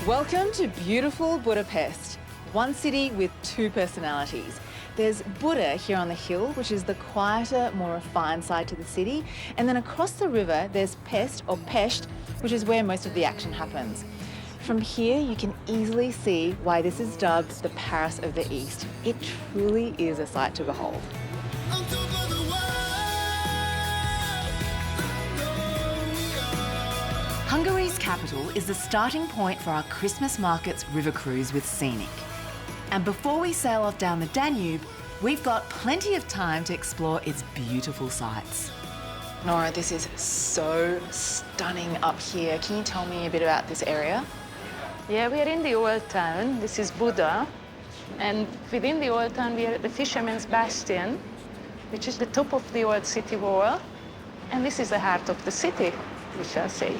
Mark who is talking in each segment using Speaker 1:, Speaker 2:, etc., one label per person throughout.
Speaker 1: Welcome to beautiful Budapest, one city with two personalities. There's Buda here on the hill, which is the quieter, more refined side to the city. And then across the river, there's Pest, or Pest, which is where most of the action happens. From here, you can easily see why this is dubbed the Paris of the East. It truly is a sight to behold. Hungary's capital is the starting point for our Christmas market's river cruise with Scenic. And before we sail off down the Danube, we've got plenty of time to explore its beautiful sights. Nora, this is so stunning up here. Can you tell me a bit about this area?
Speaker 2: Yeah, we are in the old town. This is Buda. And within the old town, we are at the Fisherman's Bastion, which is the top of the old city wall. And this is the heart of the city, we shall say.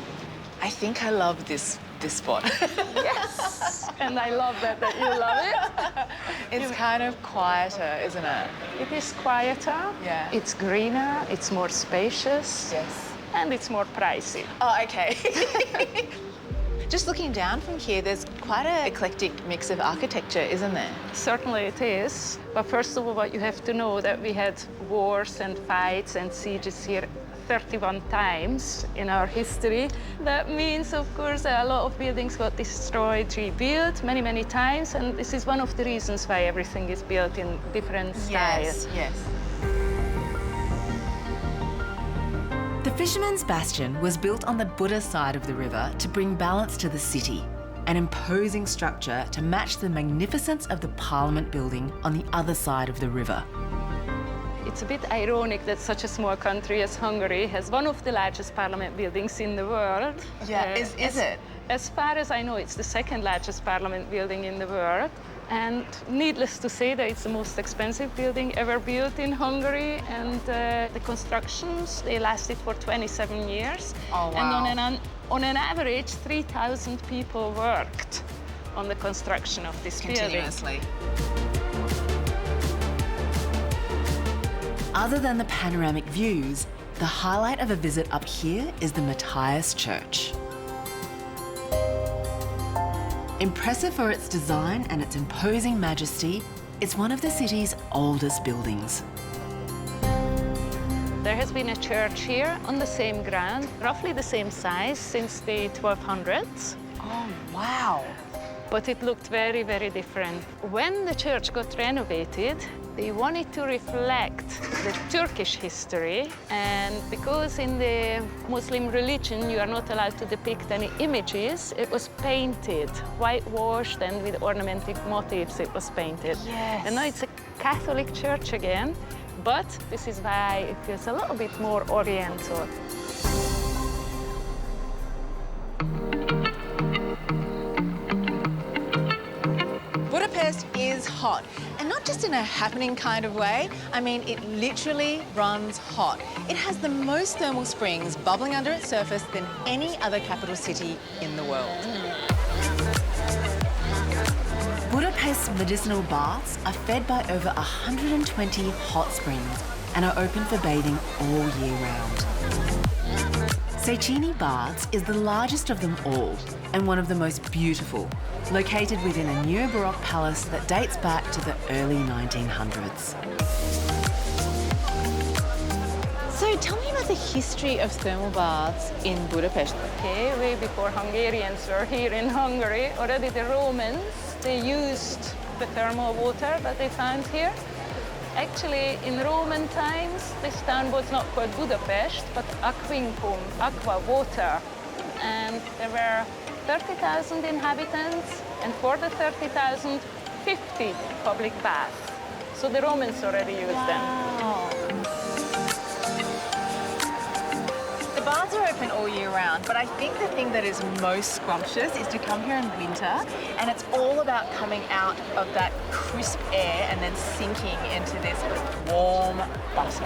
Speaker 1: I think I love this spot.
Speaker 2: Yes, and I love that you love it.
Speaker 1: It's kind of quieter, isn't it?
Speaker 2: It is quieter,
Speaker 1: yeah.
Speaker 2: It's greener, it's more spacious,
Speaker 1: yes,
Speaker 2: and it's more pricey.
Speaker 1: Oh, okay. Just looking down from here, there's quite an eclectic mix of architecture, isn't there?
Speaker 2: Certainly it is. But first of all, what you have to know that we had wars and fights and sieges here 31 times in our history. That means, of course, a lot of buildings got destroyed, rebuilt many, many times, and this is one of the reasons why everything is built in different styles.
Speaker 1: Yes, yes. The Fisherman's Bastion was built on the Buda side of the river to bring balance to the city, an imposing structure to match the magnificence of the Parliament building on the other side of the river.
Speaker 2: It's a bit ironic that such a small country as Hungary has one of the largest parliament buildings in the world.
Speaker 1: Yeah, is it?
Speaker 2: As far as I know, it's the second largest parliament building in the world. And needless to say that it's the most expensive building ever built in Hungary. And the constructions, they lasted for 27 years.
Speaker 1: Oh, wow.
Speaker 2: And on an average, 3,000 people worked on the construction of this
Speaker 1: Continuously.
Speaker 2: building.
Speaker 1: Other than the panoramic views, the highlight of a visit up here is the Matthias Church. Impressive for its design and its imposing majesty, it's one of the city's oldest buildings.
Speaker 2: There has been a church here on the same ground, roughly the same size since the 1200s.
Speaker 1: Oh, wow.
Speaker 2: But it looked very, very different. When the church got renovated, they wanted to reflect the Turkish history, and because in the Muslim religion you are not allowed to depict any images, it was painted, whitewashed, and with ornamental motifs it was painted.
Speaker 1: Yes.
Speaker 2: And now it's a Catholic church again, but this is why it feels a little bit more oriental.
Speaker 1: Budapest is hot, and not just in a happening kind of way. I mean, it literally runs hot. It has the most thermal springs bubbling under its surface than any other capital city in the world. Budapest's medicinal baths are fed by over 120 hot springs and are open for bathing all year round. Scenic Baths is the largest of them all and one of the most beautiful, located within a neo-Baroque palace that dates back to the early 1900s. So tell me about the history of thermal baths in Budapest.
Speaker 2: Okay, way before Hungarians were here in Hungary, already the Romans, they used the thermal water that they found here. Actually, in Roman times, this town was not called Budapest, but Aquincum, aqua, water. And there were 30,000 inhabitants, and for the 30,000, 50 public baths. So the Romans already used them.
Speaker 1: The baths are open all year round, but I think the thing that is most scrumptious is to come here in winter, and it's all about coming out of that crisp air and then sinking into this warm butter.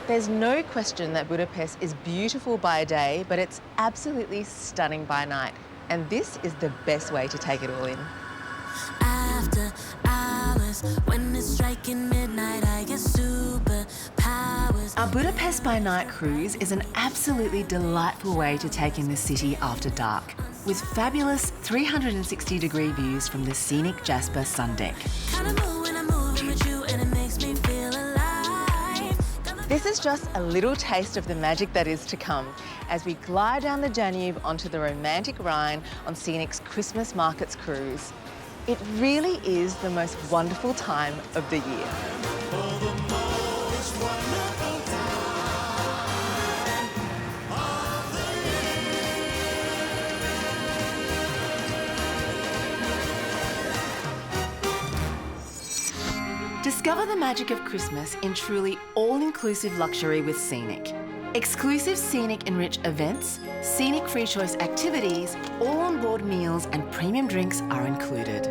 Speaker 1: There's no question that Budapest is beautiful by day, but it's absolutely stunning by night. And this is the best way to take it all in. When it's striking midnight, I get superpowers. Our Budapest by Night cruise is an absolutely delightful way to take in the city after dark, with fabulous 360-degree views from the scenic Jasper sun deck. This is just a little taste of the magic that is to come as we glide down the Danube onto the romantic Rhine on Scenic's Christmas Markets cruise. It really is the most wonderful time of the year. Discover the magic of Christmas in truly all-inclusive luxury with Scenic. Exclusive Scenic-enriched events, Scenic free choice activities, all on-board meals and premium drinks are included.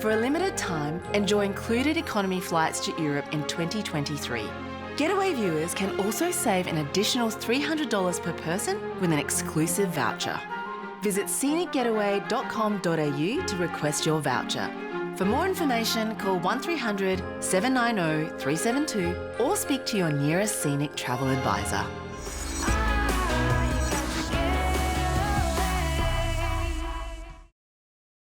Speaker 1: For a limited time, enjoy included economy flights to Europe in 2023. Getaway viewers can also save an additional $300 per person with an exclusive voucher. Visit scenicgetaway.com.au to request your voucher. For more information, call 1300 790 372 or speak to your nearest Scenic travel advisor.